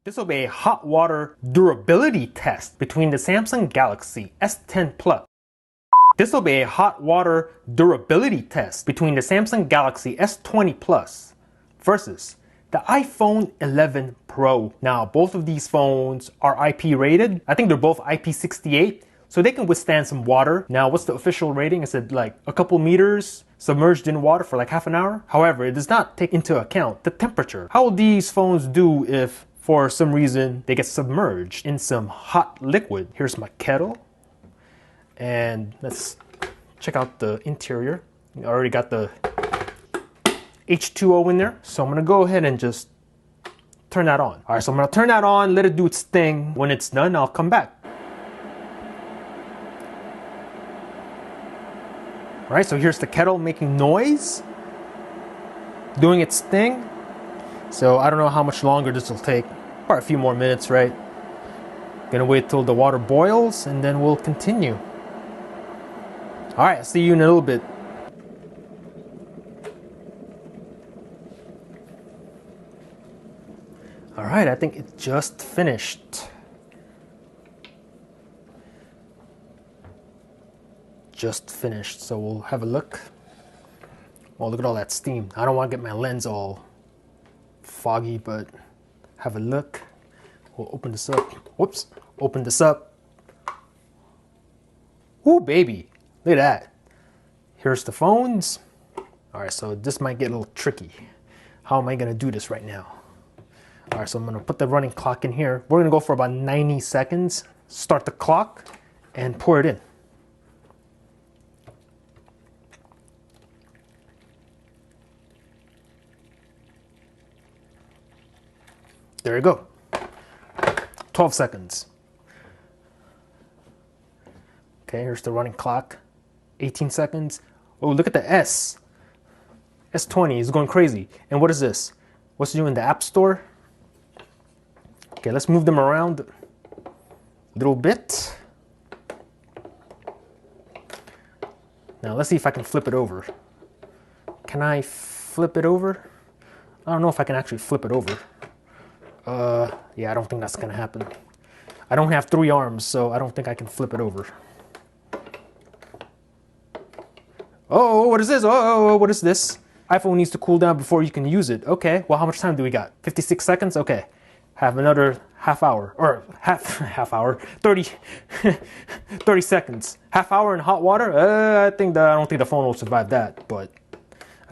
This will be a hot water durability test between the Samsung Galaxy S10 Plus. This will be a hot water durability test between the Samsung Galaxy S20 Plus versus the iPhone 11 Pro. Now, both of these phones are IP rated. I think they're both IP68, so they can withstand some water. Now, what's the official rating? Is it like a couple meters submerged in water for like half an hour? However, it does not take into account the temperature. How will these phones do if for some reason they get submerged in some hot liquid? Here's my kettle, and let's check out the interior. I already got the H2O in there, so I'm gonna go ahead and just turn that on. All right, so I'm gonna turn that on, let it do its thing. When it's done, I'll come back. All right, so here's the kettle making noise, doing its thing. So I don't know how much longer this will take. Probably a few more minutes, right? Gonna wait till the water boils and then we'll continue. All right, I'll see you in a little bit. All right, I think it just finished. Just finished, so we'll have a look. Oh, look at all that steam. I don't want to get my lens all foggy, but have a look. We'll open this up. Whoops, open this up. Ooh, baby, look at that. Here's the phones. All right, so this might get a little tricky. How am I gonna do this right now? All right, so I'm gonna put the running clock in here. We're gonna go for about 90 seconds. Start the clock and pour it in. There you go. 12 seconds. Okay, here's the running clock. 18 seconds. Oh, look at the S20 is going crazy. And what is this? What's it doing in the App Store? Okay, let's move them around a little bit. Now let's see if I can flip it over. Can I flip it over? I don't know if I can actually flip it over. Yeah, I don't think that's gonna happen. I don't have 3 arms, so I don't think I can flip it over. Oh, what is this? Oh, what is this? iPhone needs to cool down before you can use it. Okay, well, how much time do we got? 56 seconds? Okay, have another half hour, or half hour, 30 seconds. Half hour in hot water? I don't think the phone will survive that, but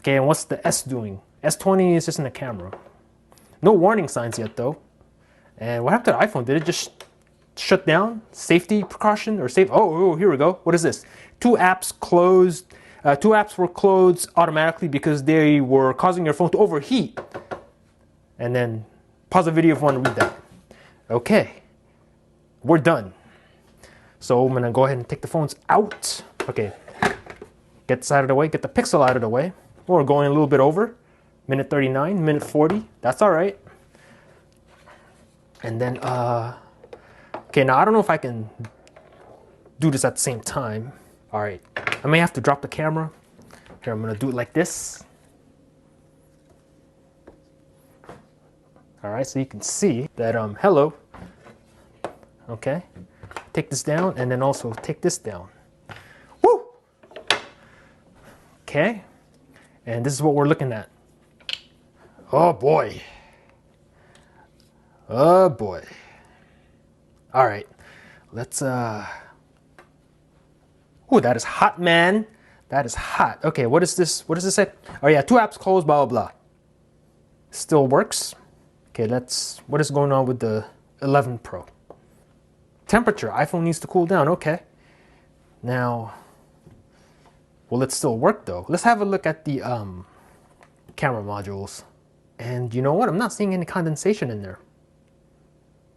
okay, and what's the S doing? S20 is just in the camera. No warning signs yet though. And what happened to the iPhone? Did it just shut down? Safety precaution or safe? Oh, here we go. What is this? 2 apps closed. 2 apps were closed automatically because they were causing your phone to overheat. And then pause the video if you want to read that. Okay, we're done. So I'm gonna go ahead and take the phones out. Okay, get this out of the way. Get the Pixel out of the way. We're going a little bit over. Minute 39, minute 40, that's all right. And then, okay, now I don't know if I can do this at the same time. All right, I may have to drop the camera. Here, I'm gonna do it like this. All right, so you can see that, hello. Okay, take this down and then also take this down. Woo! Okay, and this is what we're looking at. Oh boy. Oh boy. All right, let's, oh, that is hot, man. That is hot. Okay, what is this? What does this say? Oh yeah, 2 apps closed, blah, blah, blah. Still works. Okay, what is going on with the 11 Pro? Temperature, iPhone needs to cool down, okay. Now, will it still work though? Let's have a look at the camera modules. And you know what? I'm not seeing any condensation in there.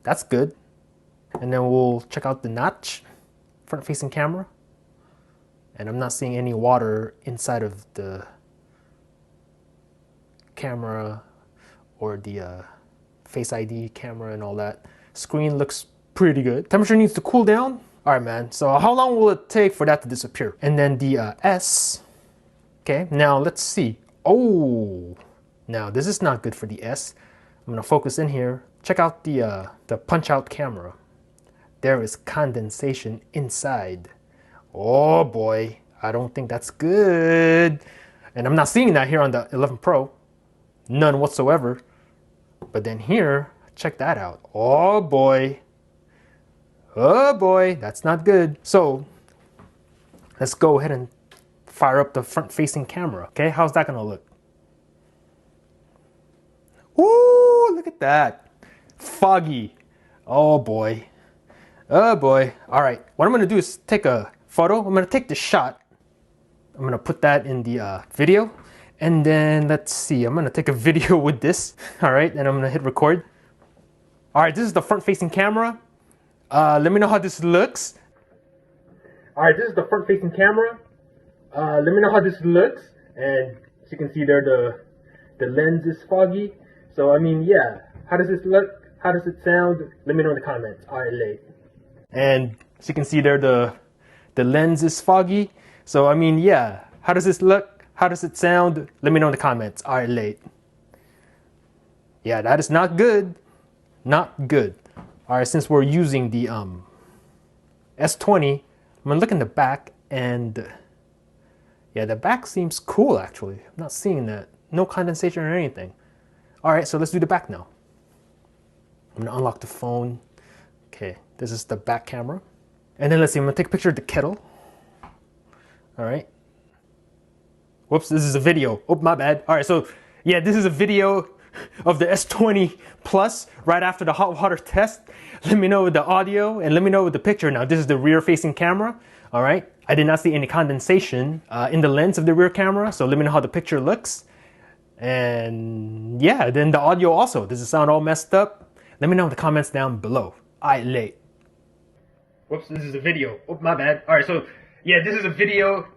That's good. And then we'll check out the notch, front-facing camera. And I'm not seeing any water inside of the camera or the Face ID camera and all that. Screen looks pretty good. Temperature needs to cool down. All right, man. So how long will it take for that to disappear? And then the S. Okay, now let's see. Oh, now this is not good for the S. I'm gonna focus in here. Check out the punch-out camera. There is condensation inside. Oh boy, I don't think that's good. And I'm not seeing that here on the 11 Pro. None whatsoever. But then here, check that out. Oh boy. Oh boy, that's not good. So let's go ahead and fire up the front-facing camera. Okay, how's that gonna look? Ooh, look at that. Foggy. Oh boy. Oh boy. All right, what I'm gonna do is take a photo. I'm gonna take the shot. I'm gonna put that in the video. And then let's see, I'm gonna take a video with this. All right, and I'm gonna hit record. All right, this is the front-facing camera. Let me know how this looks. All right, this is the front-facing camera. Let me know how this looks. And as you can see there, the lens is foggy. So I mean, yeah. How does this look? How does it sound? Let me know in the comments. All right, late. And as you can see there, the lens is foggy. So I mean, yeah. How does this look? How does it sound? Let me know in the comments. All right, late. Yeah, that is not good. Not good. All right, since we're using the S20, I'm gonna look in the back, and yeah, the back seems cool actually. I'm not seeing that. No condensation or anything. All right, so let's do the back now. I'm gonna unlock the phone. Okay, this is the back camera. And then let's see, I'm gonna take a picture of the kettle. All right. Whoops, this is a video. Oh, my bad. All right, so yeah, this is a video of the S20 Plus right after the hot water test. Let me know with the audio and let me know with the picture. Now, this is the rear facing camera. All right, I did not see any condensation in the lens of the rear camera. So let me know how the picture looks. And yeah, then the audio also. Does it sound all messed up? Let me know in the comments down below. Alright, late. Whoops, this is a video. Oh, my bad. Alright, so yeah, this is a video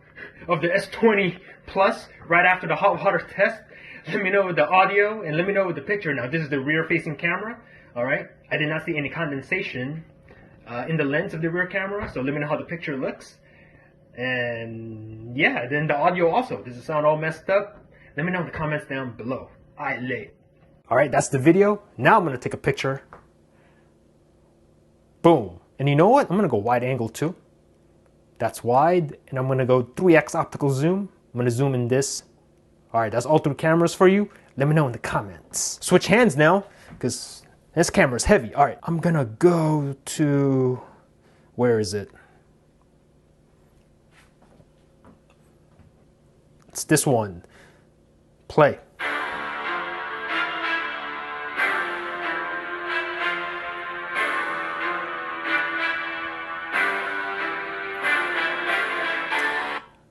of the S20 Plus right after the hot water test. Let me know with the audio and let me know with the picture. Now, this is the rear facing camera. Alright, I did not see any condensation in the lens of the rear camera. So let me know how the picture looks. And yeah, then the audio also. Does it sound all messed up? Let me know in the comments down below. Alright, late. Alright, that's the video. Now I'm going to take a picture. Boom. And you know what? I'm going to go wide angle too. That's wide. And I'm going to go 3x optical zoom. I'm going to zoom in this. Alright, that's all through cameras for you. Let me know in the comments. Switch hands now, because this camera is heavy. Alright, I'm going to go to... Where is it? It's this one. Play.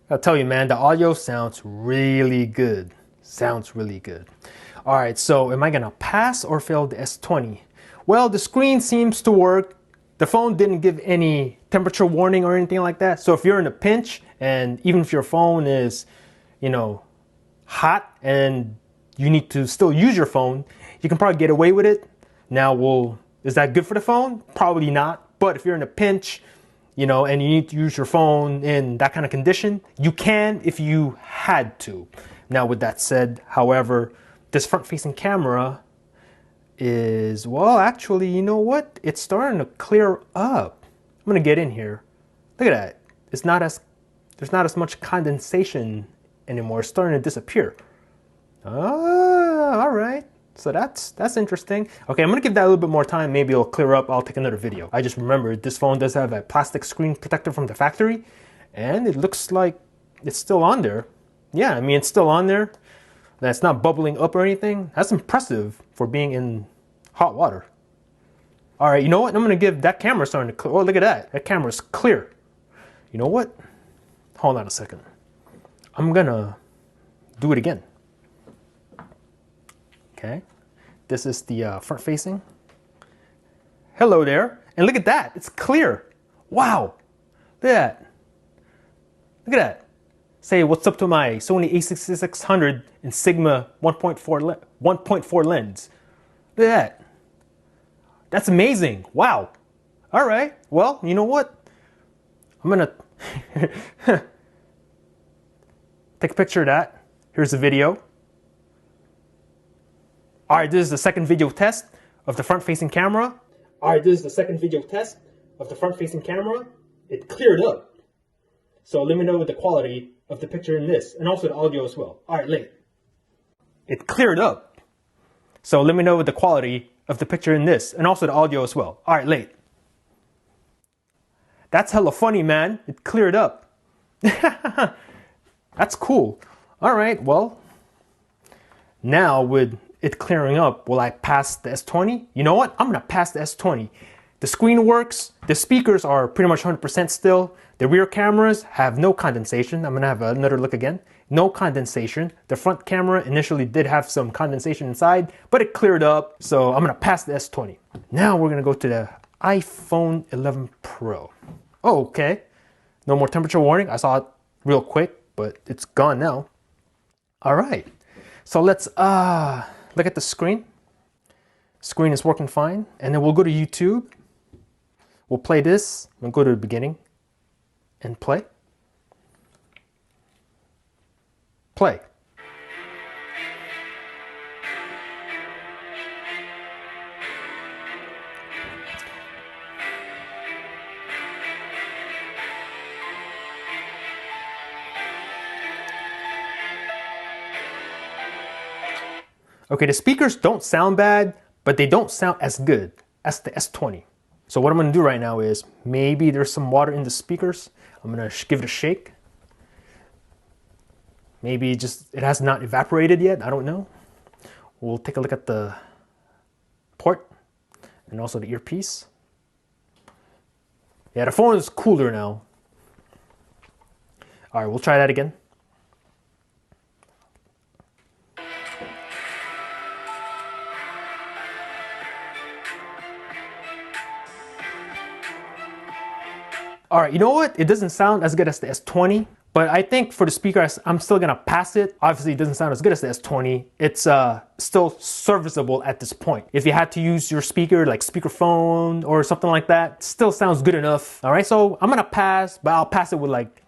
I'll tell you, man, the audio sounds really good. Sounds really good. All right, so am I gonna pass or fail the S20? Well, the screen seems to work. The phone didn't give any temperature warning or anything like that. So if you're in a pinch, and even if your phone is, you know, hot and you need to still use your phone, you can probably get away with it. Now, is that good for the phone? Probably not. But if you're in a pinch, you know, and you need to use your phone in that kind of condition, you can if you had to. Now, with that said, however, this front-facing camera is, well, actually, you know what? It's starting to clear up. I'm gonna get in here. Look at that. There's not as much condensation anymore. It's starting to disappear. Ah, all right. So that's interesting. Okay, I'm gonna give that a little bit more time. Maybe it'll clear up. I'll take another video. I just remembered this phone does have a plastic screen protector from the factory, and it looks like it's still on there. Yeah, I mean, it's still on there. That's not bubbling up or anything. That's impressive for being in hot water. All right, you know what? I'm gonna give that camera starting to clear. Oh, look at that. That camera's clear. You know what? Hold on a second. I'm gonna do it again. Okay, this is the front facing. Hello there, and look at that, it's clear. Wow, look at that. Look at that. Say what's up to my Sony a6600 in Sigma 1.4 lens. Look at that. That's amazing. Wow. All right. Well, you know what? I'm gonna take a picture of that. Here's the video. All right, this is the second video test of the front-facing camera. Alright, this is the second video test of the front-facing camera. It cleared up. So let me know the quality of the picture in this, and also the audio as well. Alright, late. It cleared up. So let me know the quality of the picture in this, and also the audio as well. Alright, late. That's hella funny, man. It cleared up. That's cool. Alright, well, now with it clearing up, will I pass the S20? You know what? I'm gonna pass the S20. The screen works, the speakers are pretty much 100% still, the rear cameras have no condensation. I'm gonna have another look again. No condensation. The front camera initially did have some condensation inside, but it cleared up, so I'm gonna pass the S20. Now we're gonna go to the iPhone 11 Pro. Oh, okay. No more temperature warning. I saw it real quick, but it's gone now. All right, so let's look at the screen. Screen is working fine, and then we'll go to YouTube. We'll play this and go to the beginning and play. Play. Okay, the speakers don't sound bad, but they don't sound as good as the S20. So what I'm gonna do right now is, maybe there's some water in the speakers. I'm gonna give it a shake. Maybe it has not evaporated yet, I don't know. We'll take a look at the port and also the earpiece. Yeah, the phone is cooler now. All right, we'll try that again. All right, you know what? It doesn't sound as good as the S20, but I think for the speaker, I'm still gonna pass it. Obviously, it doesn't sound as good as the S20. It's still serviceable at this point. If you had to use your speaker, like speakerphone or something like that, still sounds good enough. All right, so I'm gonna pass, but I'll pass it with like,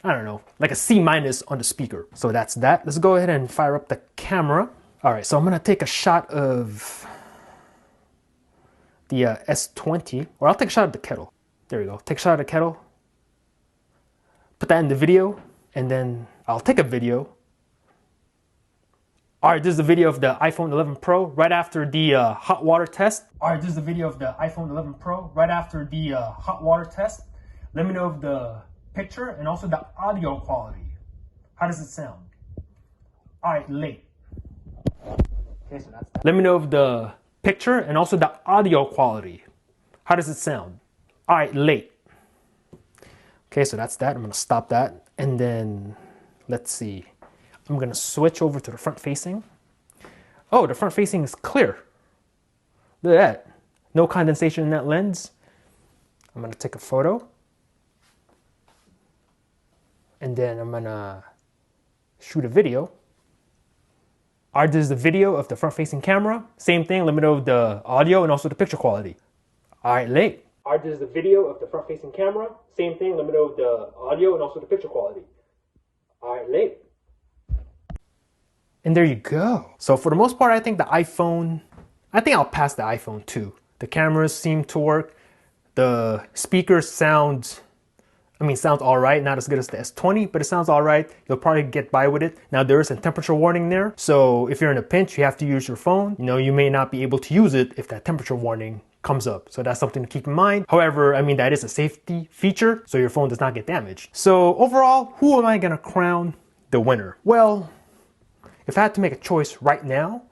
I don't know, like a C- on the speaker. So that's that. Let's go ahead and fire up the camera. All right, so I'm gonna take a shot of the S20, or I'll take a shot of the kettle. There we go. Take a shot of the kettle. Put that in the video, and then I'll take a video. All right, this is the video of the iPhone 11 Pro right after the hot water test. All right, this is the video of the iPhone 11 Pro right after the hot water test. Let me know of the picture and also the audio quality. How does it sound? All right, late. Okay, so that's that. Let me know of the picture and also the audio quality. How does it sound? All right, late. Okay, so that's that. I'm gonna stop that. And then, let's see. I'm gonna switch over to the front facing. Oh, the front facing is clear. Look at that. No condensation in that lens. I'm gonna take a photo. And then I'm gonna shoot a video. All right, this is the video of the front facing camera. Same thing, let me know the audio and also the picture quality. All right, late. All right, this is the video of the front-facing camera. Same thing, let me know the audio and also the picture quality. All right, late. And there you go. So for the most part, I think I'll pass the iPhone too. The cameras seem to work. The speakers sounds all right. Not as good as the S20, but it sounds all right. You'll probably get by with it. Now there is a temperature warning there. So if you're in a pinch, you have to use your phone. You know, you may not be able to use it if that temperature warning comes up. So that's something to keep in mind. However, that is a safety feature, so your phone does not get damaged. So overall, who am I gonna crown the winner? Well, if I had to make a choice right now,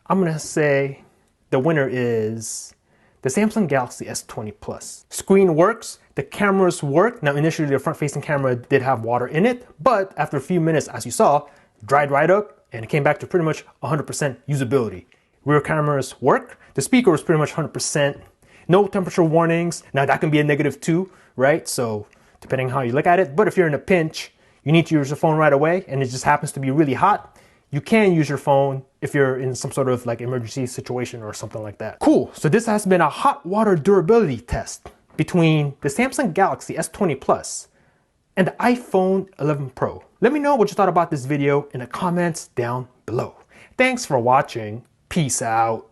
I'm gonna say the winner is the Samsung Galaxy S20 Plus. Screen works, the cameras work. Now initially the front-facing camera did have water in it, but after a few minutes, as you saw, dried right up and it came back to pretty much 100% usability. Rear cameras work. The speaker was pretty much 100%. No temperature warnings. Now that can be a negative too, right? So depending how you look at it. But if you're in a pinch, you need to use your phone right away and it just happens to be really hot, you can use your phone if you're in some sort of like emergency situation or something like that. Cool. So this has been a hot water durability test between the Samsung Galaxy S20 Plus and the iPhone 11 Pro. Let me know what you thought about this video in the comments down below. Thanks for watching. Peace out.